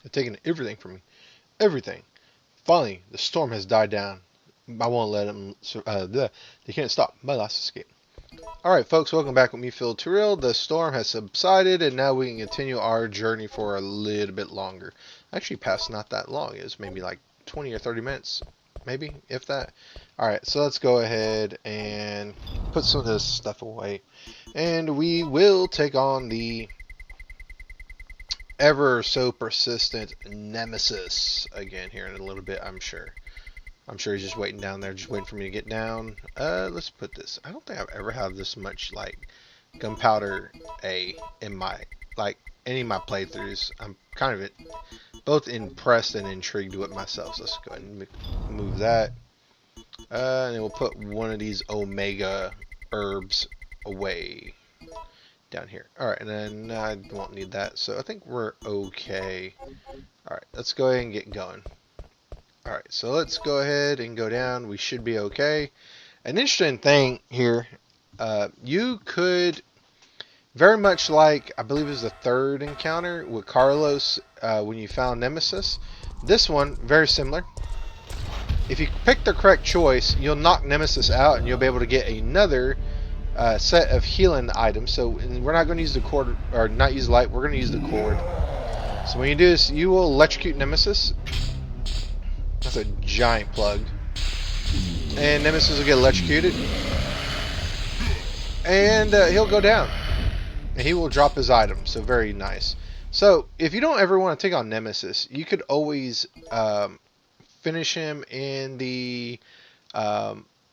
They're taking everything from me. Everything. Finally, the storm has died down. I won't let them. They can't stop my last escape. Alright, folks, welcome back with me, Phil Terrell. The storm has subsided, and now we can continue our journey for a little bit longer. Actually, passed not that long. It was maybe like 20 or 30 minutes, maybe, if that. Alright, so let's go ahead and put some of this stuff away. And we will take on the ever so persistent Nemesis again here in a little bit, I'm sure. I'm sure he's just waiting down there, just waiting for me to get down. Let's put this. I don't think I've ever had this much, like, gunpowder A in my, like, any of my playthroughs. I'm kind of both impressed and intrigued with myself. So let's go ahead and move that. And then we'll put one of these Omega herbs away down here. Alright, and then I won't need that. So I think we're okay. Alright, let's go ahead and get going. Alright, so let's go ahead and go down. We should be okay. An interesting thing here, you could, very much like, I believe it was the third encounter with Carlos when you found Nemesis. This one, very similar. If you pick the correct choice, you'll knock Nemesis out and you'll be able to get another set of healing items. So we're not going to use the cord, or not use light, we're going to use the cord. So when you do this, you will electrocute Nemesis. That's a giant plug. And Nemesis will get electrocuted. And he'll go down. And he will drop his item. So very nice. So if you don't ever want to take on Nemesis, you could always finish him in the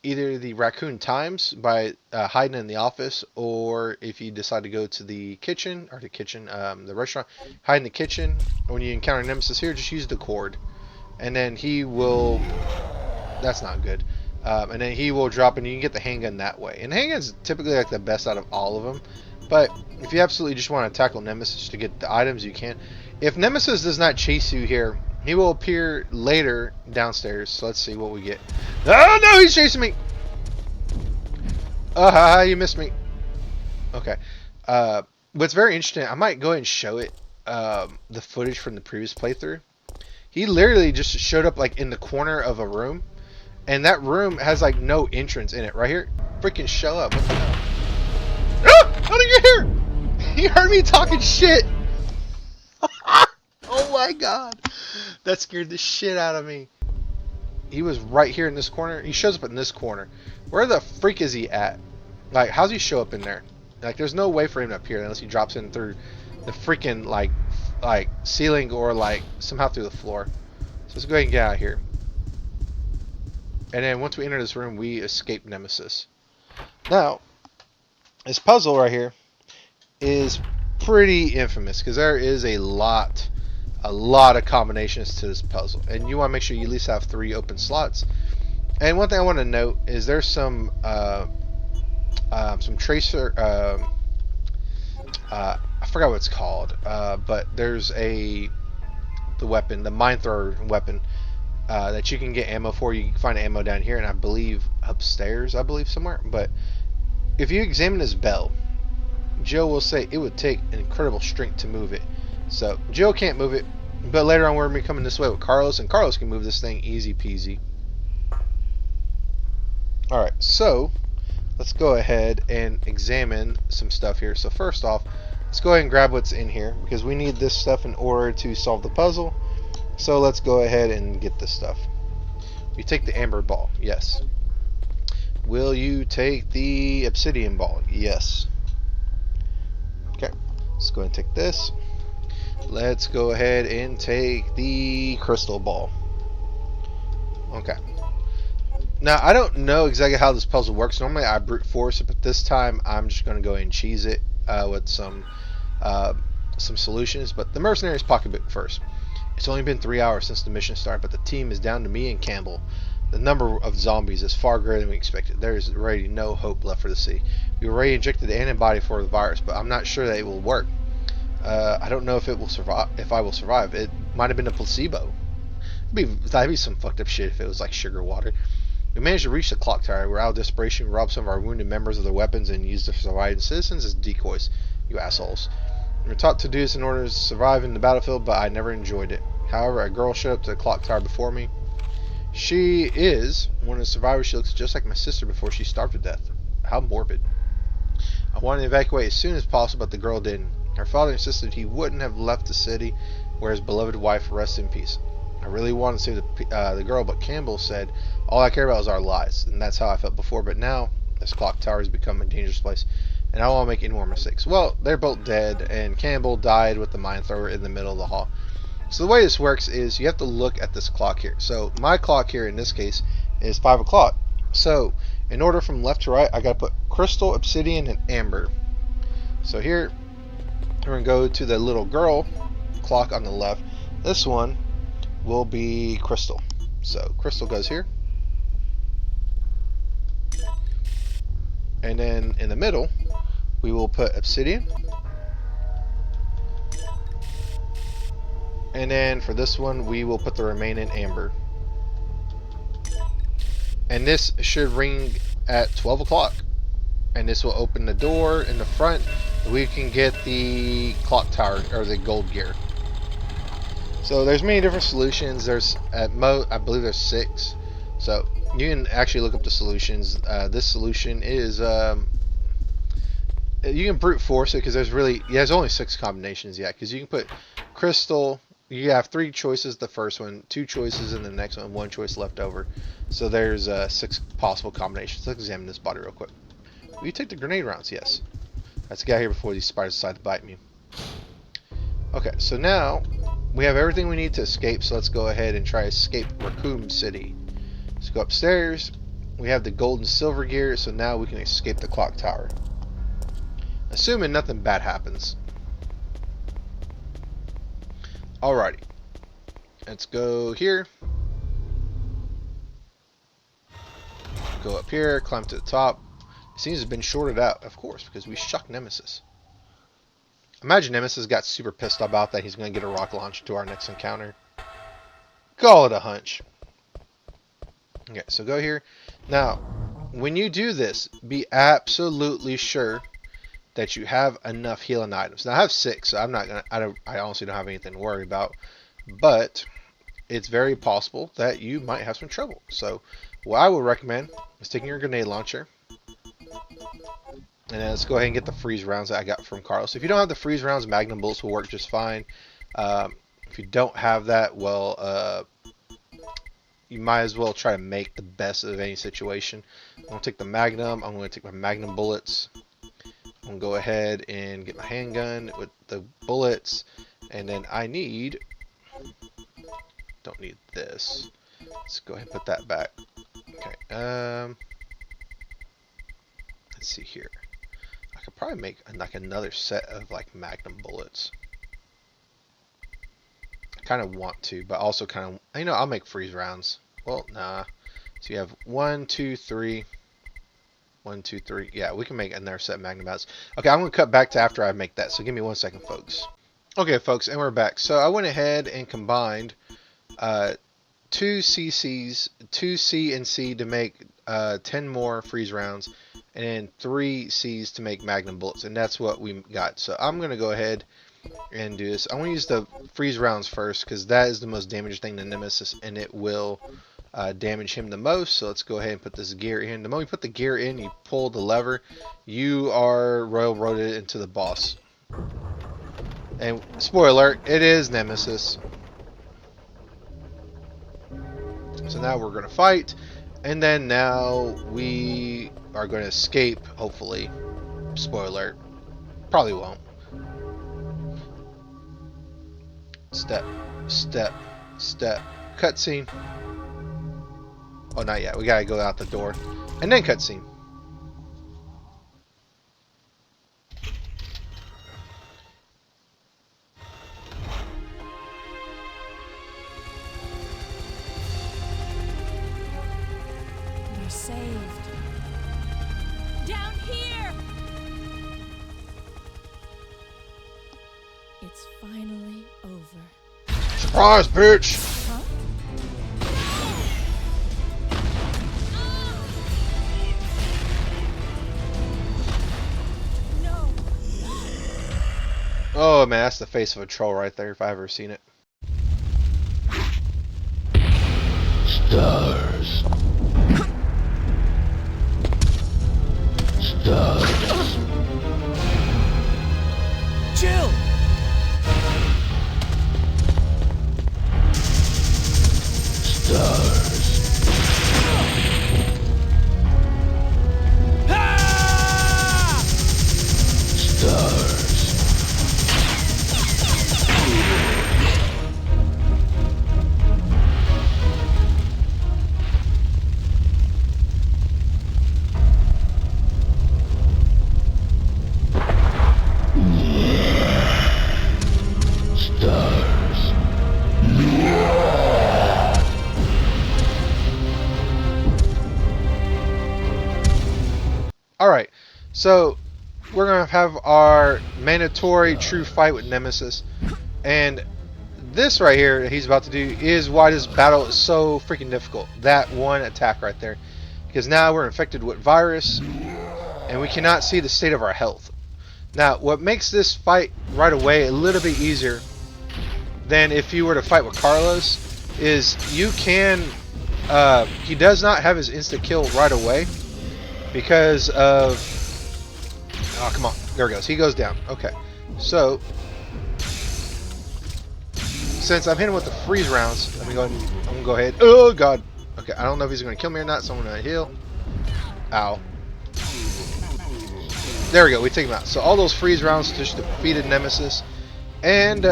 either the Raccoon Times by hiding in the office, or if you decide to go to the kitchen, or the restaurant, hide in the kitchen. When you encounter Nemesis here, just use the cord. And then he will, that's not good, and then he will drop, and you can get the handgun that way. And handgun's typically like the best out of all of them, but if you absolutely just want to tackle Nemesis to get the items, you can. If Nemesis does not chase you here, he will appear later downstairs. So let's see what we get. Oh no, he's chasing me! You missed me. Okay. What's very interesting, I might go ahead and show it, the footage from the previous playthrough. He literally just showed up like in the corner of a room, and that room has like no entrance in it. Right here, freaking show up! What the hell? Ah! How did you get here? He heard me talking shit. Oh my god, that scared the shit out of me. He was right here in this corner. He shows up in this corner. Where the freak is he at? Like, how's he show up in there? Like, there's no way for him to appear unless he drops in through the freaking like ceiling, or like somehow through the floor. So let's go ahead and get out of here. And then once we enter this room, we escape Nemesis. Now, this puzzle right here is pretty infamous because there is a lot of combinations to this puzzle, and you want to make sure you at least have 3 open slots. And one thing I want to note is there's some tracer. I forgot what it's called, but there's the weapon, the mine thrower weapon, that you can get ammo for. You can find ammo down here, and I believe upstairs, somewhere. But if you examine this bell, Joe will say it would take an incredible strength to move it. So Joe can't move it, but later on we're going to be coming this way with Carlos, and Carlos can move this thing easy peasy. Alright, so let's go ahead and examine some stuff here. So first off, let's go ahead and grab what's in here, because we need this stuff in order to solve the puzzle. So let's go ahead and get this stuff. You take the amber ball, yes. Will you take the obsidian ball? Yes. Okay, let's go ahead and take this. Let's go ahead and take the crystal ball. Okay. Now, I don't know exactly how this puzzle works. Normally I brute force it, but this time I'm just going to go ahead and cheese it with some solutions. But the mercenary's pocketbook first. It's only been 3 hours since the mission started, but the team is down to me and Campbell. The number of zombies is far greater than we expected. There is already no hope left for the city. We already injected the antibody for the virus, but I'm not sure that it will work. I don't know if it will survive. If I will survive, it might have been a placebo. That'd be some fucked up shit if it was like sugar water. We managed to reach the clock tower. We're out of desperation. We robbed some of our wounded members of their weapons and used the surviving citizens as decoys. You assholes. We're taught to do this in order to survive in the battlefield, but I never enjoyed it. However, a girl showed up to the clock tower before me. She is one of the survivors. She looks just like my sister before she starved to death. How morbid. I wanted to evacuate as soon as possible, but the girl didn't. Her father insisted he wouldn't have left the city where his beloved wife rests in peace. I really wanted to save the girl, but Campbell said all I care about is our lives, and that's how I felt before. But now this clock tower has become a dangerous place, and I don't want to make any more mistakes. Well, they're both dead, and Campbell died with the mine thrower in the middle of the hall. So the way this works is you have to look at this clock here. So my clock here in this case is 5 o'clock. So in order from left to right, I got to put crystal, obsidian, and amber. So here we're going to go to the little girl clock on the left. This one will be crystal. So crystal goes here. And then in the middle, we will put obsidian. And then for this one, we will put the remaining amber. And this should ring at 12 o'clock. And this will open the door in the front. We can get the clock tower, or the gold gear. So there's many different solutions. There's at most, I believe there's 6. So you can actually look up the solutions. This solution is, you can brute force it because there's only 6 combinations yet. Because you can put crystal. You have 3 choices the first one, 2 choices in the next one, 1 choice left over. So there's 6 possible combinations. Let's examine this body real quick. Will you take the grenade rounds? Yes. Let's get out here before these spiders decide to bite me. Okay, so now we have everything we need to escape. So let's go ahead and try to escape Raccoon City. Let's go upstairs. We have the gold and silver gear, so now we can escape the clock tower. Assuming nothing bad happens. Alrighty, let's go here, go up here, climb to the top. It seems to have been shorted out, of course, because we shocked Nemesis. Imagine Nemesis got super pissed about that. He's going to get a rocket launcher to our next encounter. Call it a hunch. Okay, so go here. Now, when you do this, be absolutely sure that you have enough healing items. Now I have 6, so I honestly don't have anything to worry about, but it's very possible that you might have some trouble. So what I would recommend is taking your grenade launcher, and then let's go ahead and get the freeze rounds that I got from Carlos. If you don't have the freeze rounds, magnum bullets will work just fine. If you don't have that, well, you might as well try to make the best of any situation. I'm going to take the magnum. I'm going to take my magnum bullets. I'm going to go ahead and get my handgun with the bullets, and then don't need this. Let's go ahead and put that back. Okay, let's see here. I could probably make like another set of like magnum bullets. I kind of want to, but also kind of, I'll make freeze rounds. Well, nah. So you have 1, 2, 3. 1, 2, 3. Yeah, we can make another set of magnum bullets. Okay, I'm going to cut back to after I make that. So give me 1 second, folks. Okay, folks, and we're back. So I went ahead and combined 2 CCs, 2 C and C to make 10 more freeze rounds, and then 3 C's to make magnum bullets, and that's what we got. So I'm going to go ahead and do this. I'm going to use the freeze rounds first because that is the most damaging thing to Nemesis, and it will damage him the most. So let's go ahead and put this gear in. The moment you put the gear in, you pull the lever, you are railroaded into the boss. And spoiler alert, it is Nemesis. So now we're going to fight, and then now we are going to escape, hopefully. Spoiler alert, probably won't. Step, step, step, cutscene. Oh, not yet. We gotta go out the door. And then cutscene. We're saved. Down here! It's finally over. Surprise, bitch! Huh? No. Oh man, that's the face of a troll right there if I've ever seen it. Stars. Stars. Jill! Stars. Ah! Stars. Stars. Alright, so we're going to have our mandatory true fight with Nemesis. And this right here that he's about to do is why this battle is so freaking difficult. That one attack right there. Because now we're infected with virus and we cannot see the state of our health. Now, what makes this fight right away a little bit easier than if you were to fight with Carlos is you can... he does not have his insta-kill right away because of... Oh, come on. There he goes. He goes down. Okay. So, since I'm hitting with the freeze rounds, I'm going to go ahead. Oh, God. Okay, I don't know if he's going to kill me or not, so I'm going to heal. Ow. There we go. We take him out. So all those freeze rounds just defeated Nemesis. And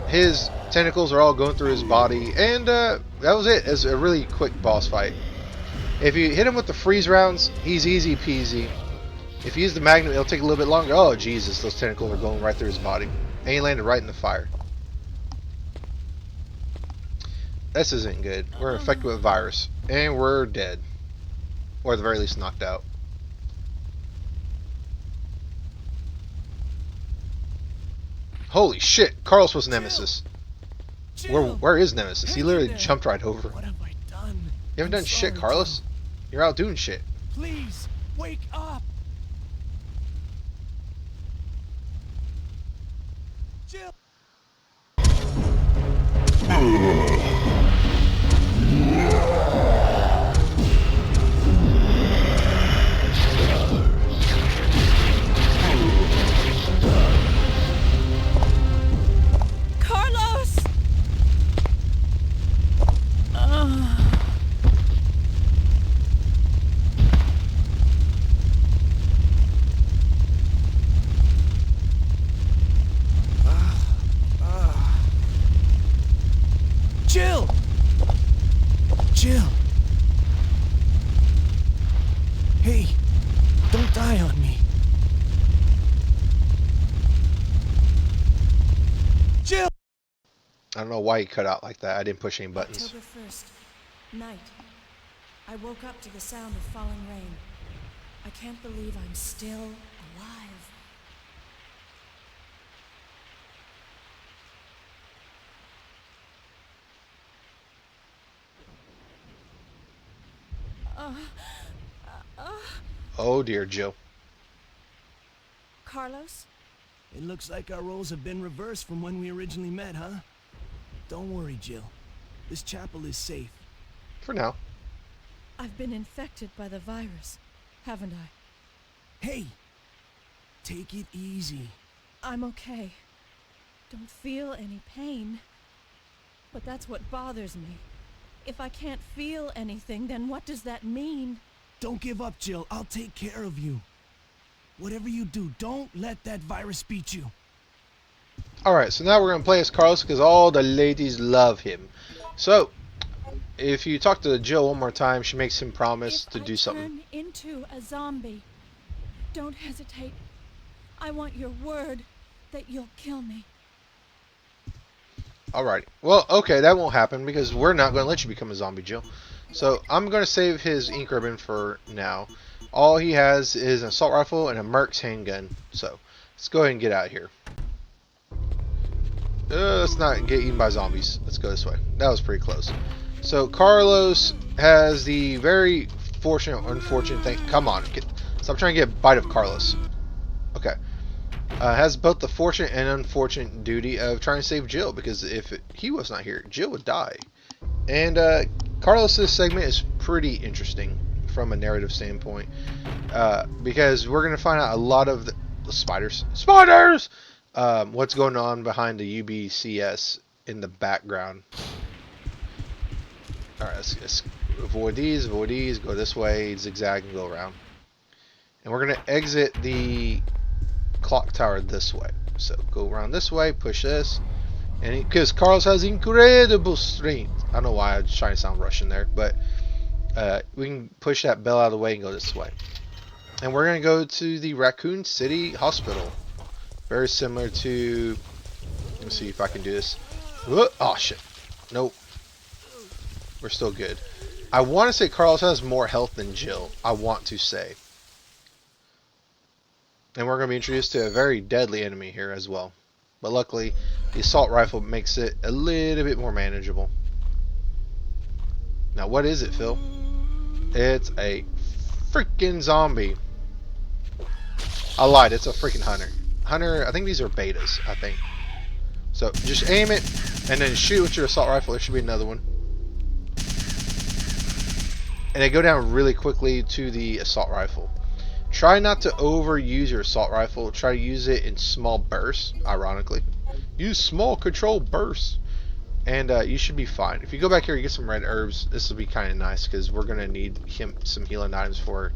his tentacles are all going through his body. And that was it. It's a really quick boss fight. If you hit him with the freeze rounds, he's easy peasy. If you use the magnet, it'll take a little bit longer. Oh, Jesus. Those tentacles are going right through his body. And he landed right in the fire. This isn't good. We're infected with virus. And we're dead. Or at the very least knocked out. Holy shit, Carlos was Nemesis. Where is Nemesis? He literally jumped right over. What have I done? You haven't done shit, Carlos. You're out doing shit. Please, wake up! Jill! Carlos! Jill! Jill! Hey, don't die on me. Jill! I don't know why he cut out like that. I didn't push any buttons. October 1st, night. I woke up to the sound of falling rain. I can't believe I'm still alive. Oh dear, Jill. Carlos? It looks like our roles have been reversed from when we originally met, huh? Don't worry, Jill. This chapel is safe. For now. I've been infected by the virus, haven't I? Hey! Take it easy. I'm okay. Don't feel any pain. But that's what bothers me. If I can't feel anything, then what does that mean? Don't give up, Jill. I'll take care of you. Whatever you do, don't let that virus beat you. Alright, so now we're going to play as Carlos because all the ladies love him. So, if you talk to Jill one more time, she makes him promise to do something. Turn into a zombie, don't hesitate. I want your word that you'll kill me. Alright. Well, okay, that won't happen because we're not going to let you become a zombie, Jill. So, I'm going to save his ink ribbon for now. All he has is an assault rifle and a Merc's handgun. So, let's go ahead and get out of here. Let's not get eaten by zombies. Let's go this way. That was pretty close. So, Carlos has the very fortunate, unfortunate thing. Come on. Stop trying to get a bite of Carlos. Okay. has both the fortunate and unfortunate duty of trying to save Jill, because if he was not here, Jill would die. And Carlos's segment is pretty interesting from a narrative standpoint, because we're going to find out a lot of the spiders, what's going on behind the UBCS in the background. Alright, let's avoid these, go this way, zigzag, and go around. And we're going to exit the clock tower this way. So go around this way, push this. And because Carlos has incredible strength. I don't know why I was trying to sound Russian there, but we can push that bell out of the way and go this way. And we're going to go to the Raccoon City Hospital. Very similar to... Let me see if I can do this. Oh, shit. Nope. We're still good. I want to say Carlos has more health than Jill. I want to say. And we're going to be introduced to a very deadly enemy here as well. But luckily, the assault rifle makes it a little bit more manageable. Now, what is it, Phil? It's a freaking zombie. I lied. It's a freaking hunter. Hunter, I think these are betas, I think. So, just aim it, and then shoot with your assault rifle. There should be another one. And they go down really quickly to the assault rifle. Try not to overuse your assault rifle. Try to use it in small bursts, ironically. Use small controlled bursts. And you should be fine. If you go back here and get some red herbs, this will be kind of nice, because we're going to need some healing items for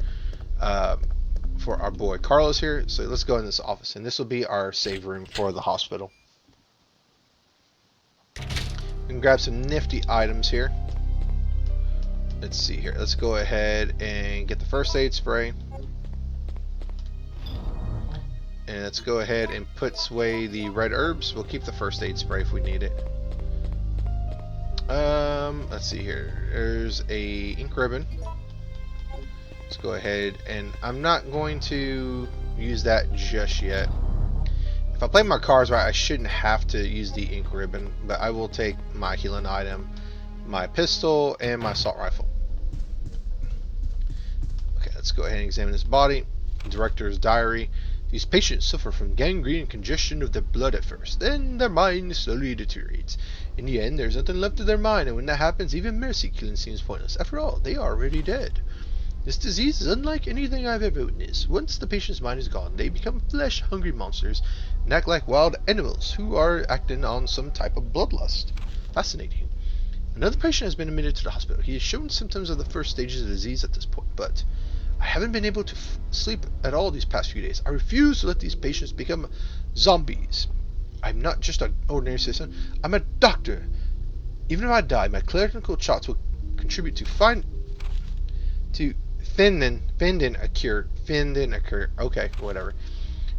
our boy Carlos here. So let's go in this office. And this will be our save room for the hospital. We can grab some nifty items here. Let's see here. Let's go ahead and get the first aid spray. And let's go ahead and put away the red herbs. We'll keep the first aid spray if we need it. Let's see here. There's a ink ribbon. Let's go ahead, and I'm not going to use that just yet. If I play my cards right, I shouldn't have to use the ink ribbon, but I will take my healing item, my pistol, and my assault rifle. Okay, let's go ahead and examine this body. Director's diary. These patients suffer from gangrene and congestion of the blood at first. Then their mind slowly deteriorates. In the end, there's nothing left of their mind, and when that happens, even mercy killing seems pointless. After all, they are already dead. This disease is unlike anything I've ever witnessed. Once the patient's mind is gone, they become flesh-hungry monsters and act like wild animals who are acting on some type of bloodlust. Fascinating. Another patient has been admitted to the hospital. He has shown symptoms of the first stages of the disease at this point, but I haven't been able to sleep at all these past few days. I refuse to let these patients become zombies. I'm not just an ordinary citizen. I'm a doctor. Even if I die, my clinical shots will contribute to finding a cure. Okay, whatever.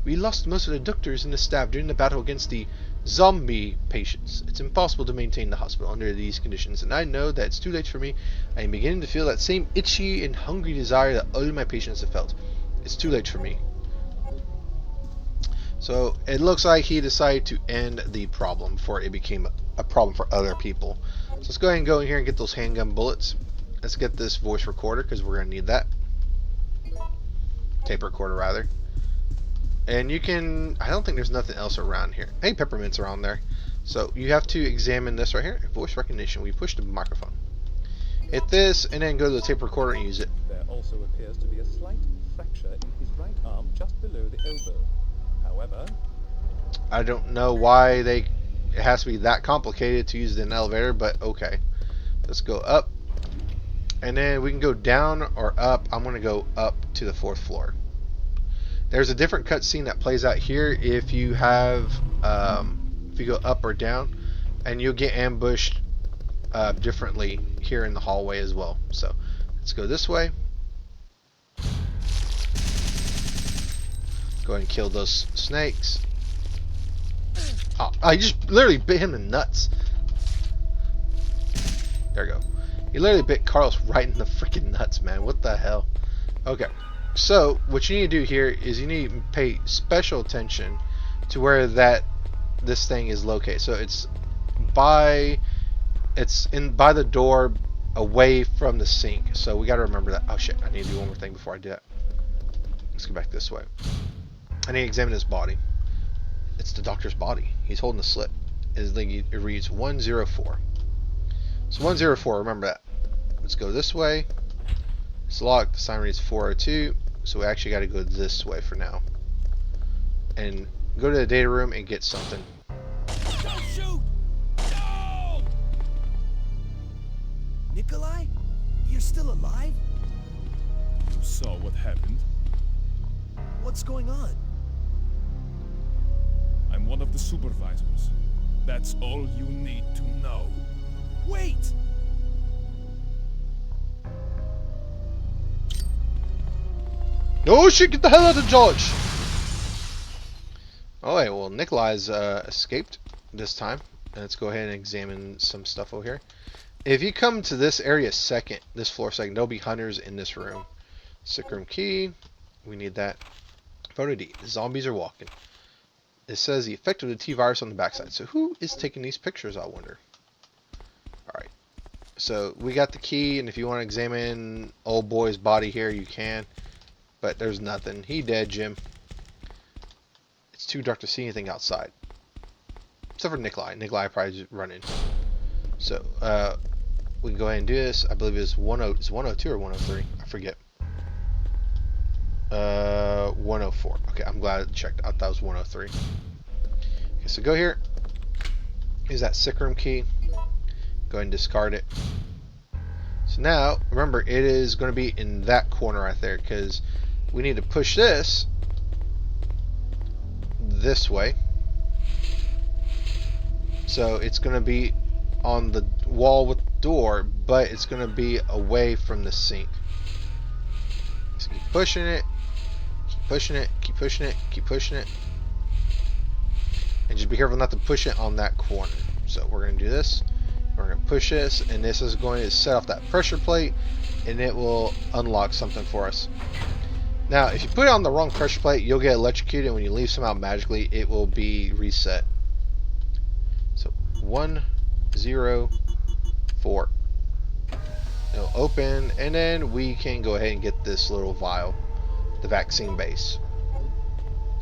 We lost most of the doctors and the staff during the battle against the zombie patients. It's impossible to maintain the hospital under these conditions, and I know that it's too late for me. I am beginning to feel that same itchy and hungry desire that all my patients have felt. It's too late for me. So it looks like he decided to end the problem before it became a problem for other people. So let's go ahead and go in here and get those handgun bullets. Let's get this voice recorder, because we're going to need that. Tape recorder, rather. And you can... I don't think there's nothing else around here. Hey, peppermints around there. So you have to examine this right here. Voice recognition. We push the microphone. Hit this, and then go to the tape recorder and use it. There also appears to be a slight fracture in his right arm just below the elbow. However... I don't know why it has to be that complicated to use an elevator, but okay. Let's go up. And then we can go down or up. I'm going to go up to the 4th floor. There's a different cutscene that plays out here if you have, if you go up or down, and you'll get ambushed differently here in the hallway as well. So let's go this way. Go ahead and kill those snakes. Oh, I just literally bit him in the nuts. There we go. He literally bit Carlos right in the freaking nuts, man. What the hell? Okay. So, what you need to do here is you need to pay special attention to where this thing is located. So it's by the door away from the sink. So we got to remember that. Oh shit, I need to do one more thing before I do that. Let's go back this way. I need to examine his body. It's the doctor's body. He's holding a slip. It reads 104. So 104, remember that. Let's go this way. It's locked. The sign reads 402. So we actually got to go this way for now. And go to the data room and get something. Don't shoot! No! Nikolai? You're still alive? You saw what happened. What's going on? I'm one of the supervisors. That's all you need to know. Wait! No shit, get the hell out of Dodge! Alright, well, Nikolai's escaped this time. Let's go ahead and examine some stuff over here. If you come to this area second, this floor second, there'll be hunters in this room. Sick room key. We need that. Photo D. The zombies are walking. It says the effect of the T-virus on the backside. So who is taking these pictures, I wonder? Alright. So we got the key, and if you want to examine old boy's body here, you can. But there's nothing. He dead, Jim. It's too dark to see anything outside. Except for Nikolai. Nikolai probably just running. So, we can go ahead and do this. I believe it's 102 or 103. I forget. 104. Okay, I'm glad I checked. I thought it was 103. Okay, so go here. Here's that sick room key. Go ahead and discard it. So now, remember, it is going to be in that corner right there, because we need to push this way. So it's going to be on the wall with the door, but it's going to be away from the sink. So keep pushing it, keep pushing it, keep pushing it, keep pushing it. And just be careful not to push it on that corner. So we're going to do this. We're going to push this, and this is going to set off that pressure plate, and it will unlock something for us. Now, if you put it on the wrong pressure plate, you'll get electrocuted, and when you leave some out magically, it will be reset. So, 104. It'll open, and then we can go ahead and get this little vial, the vaccine base.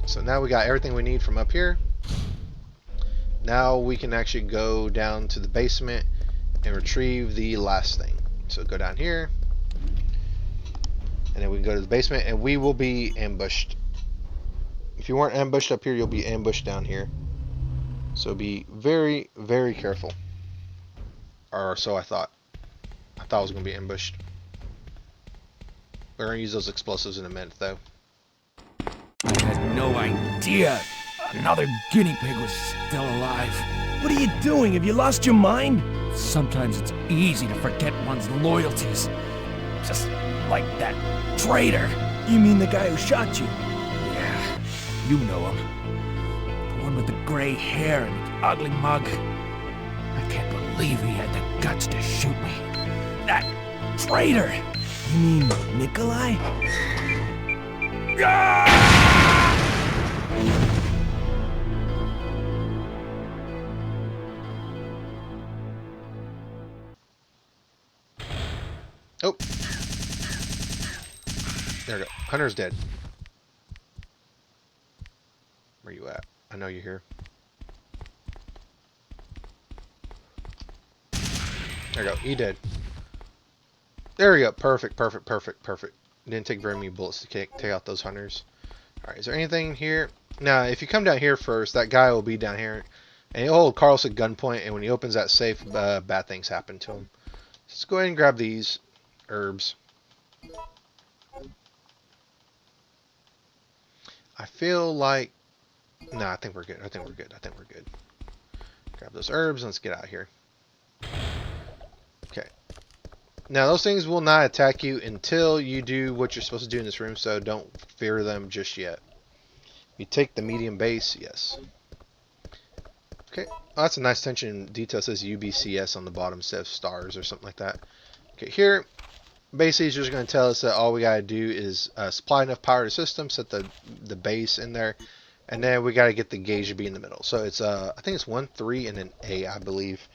So now we got everything we need from up here. Now we can actually go down to the basement and retrieve the last thing. So go down here, and then we can go to the basement, and we will be ambushed. If you weren't ambushed up here, you'll be ambushed down here. So be very, very careful. Or so I thought. I thought I was going to be ambushed. We're going to use those explosives in a minute, though. I had no idea another guinea pig was still alive. What are you doing? Have you lost your mind? Sometimes it's easy to forget one's loyalties. Just like that traitor. You mean the guy who shot you? Yeah, you know him. The one with the gray hair and the ugly mug. I can't believe he had the guts to shoot me. That traitor! You mean Nikolai? Oh. There we go. Hunter's dead. Where you at? I know you're here. There we go. He dead. There we go. Perfect, perfect, perfect, perfect. Didn't take very many bullets to take out those hunters. Alright, is there anything here? Now, if you come down here first, that guy will be down here. And he'll hold Carlos at gunpoint, and when he opens that safe, bad things happen to him. Let's go ahead and grab these herbs. I feel like... Nah, I think we're good. I think we're good. I think we're good. Grab those herbs and let's get out of here. Okay. Now, those things will not attack you until you do what you're supposed to do in this room, so don't fear them just yet. You take the medium base, yes. Okay. Oh, that's a nice attention detail. It says UBCS on the bottom instead of stars or something like that. Okay, here, basically, it's just going to tell us that all we got to do is supply enough power to the system, set the base in there, and then we got to get the gauge to be in the middle. So it's, I think it's 1, 3, and an A, I believe.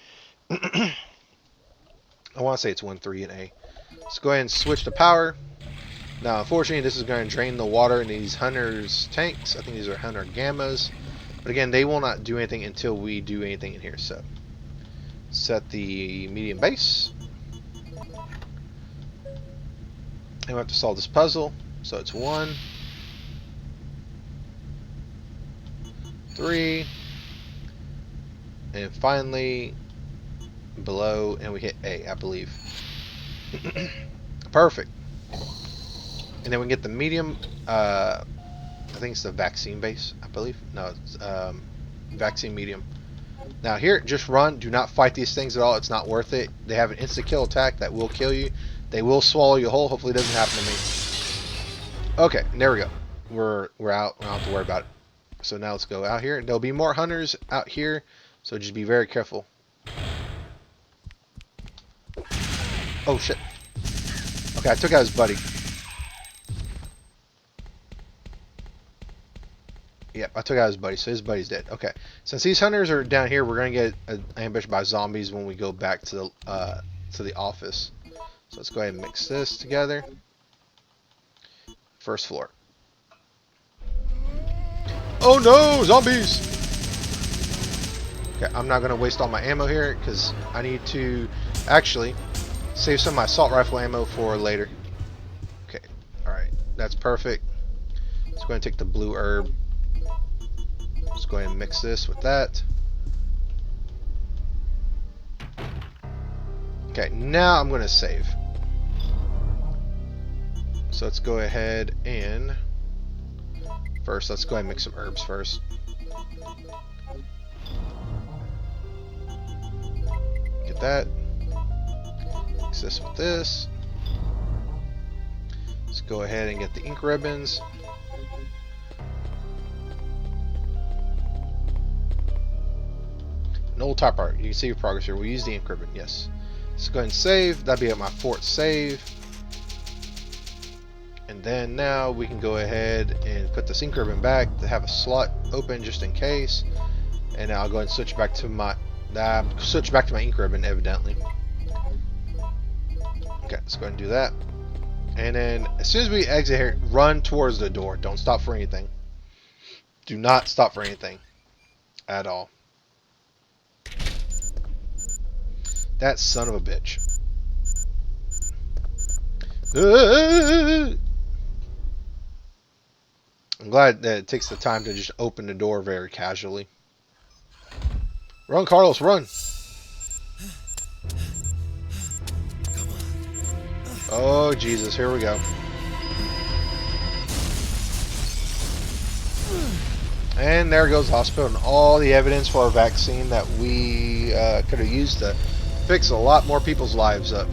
I want to say it's 1, 3, and A. Let's go ahead and switch to power. Now, unfortunately, this is going to drain the water in these hunters' tanks. I think these are hunter gammas. But again, they will not do anything until we do anything in here. So set the medium base. And we have to solve this puzzle. So it's 1, 3, and finally below, and we hit A, I believe. Perfect. And then we get the medium, I think it's the vaccine base, I believe. No, it's vaccine medium. Now here, just run. Do not fight these things at all. It's not worth it. They have an instant kill attack that will kill you. They will swallow you whole. Hopefully it doesn't happen to me. Okay, there we go. We're out. We don't have to worry about it. So now let's go out here. There'll be more hunters out here, so just be very careful. Oh shit. Okay, I took out his buddy. Yep, I took out his buddy, so his buddy's dead. Okay, since these hunters are down here, we're gonna get ambushed by zombies when we go back to the office. So let's go ahead and mix this together. First floor. Oh no, zombies! Okay, I'm not gonna waste all my ammo here because I need to actually save some of my assault rifle ammo for later. Okay, all right, that's perfect. Let's go ahead and take the blue herb. Let's go ahead and mix this with that. Okay, now I'm going to save. So let's go ahead and first, let's go ahead and mix some herbs first. Get that. Mix this with this. Let's go ahead and get the ink ribbons. An old top art. You can see your progress here. We'll use the ink ribbon. Yes. Let's go ahead and save. That'll be at my fourth save. And then now we can go ahead and put this ink ribbon back to have a slot open just in case. And now I'll go ahead and switch back to my ink ribbon, evidently. Okay, let's go ahead and do that. And then as soon as we exit here, run towards the door. Don't stop for anything. Do not stop for anything at all. That son of a bitch. I'm glad that it takes the time to just open the door very casually. Run, Carlos, run! Oh, Jesus, here we go. And there goes the hospital and all the evidence for our vaccine that we could have used to fix a lot more people's lives up.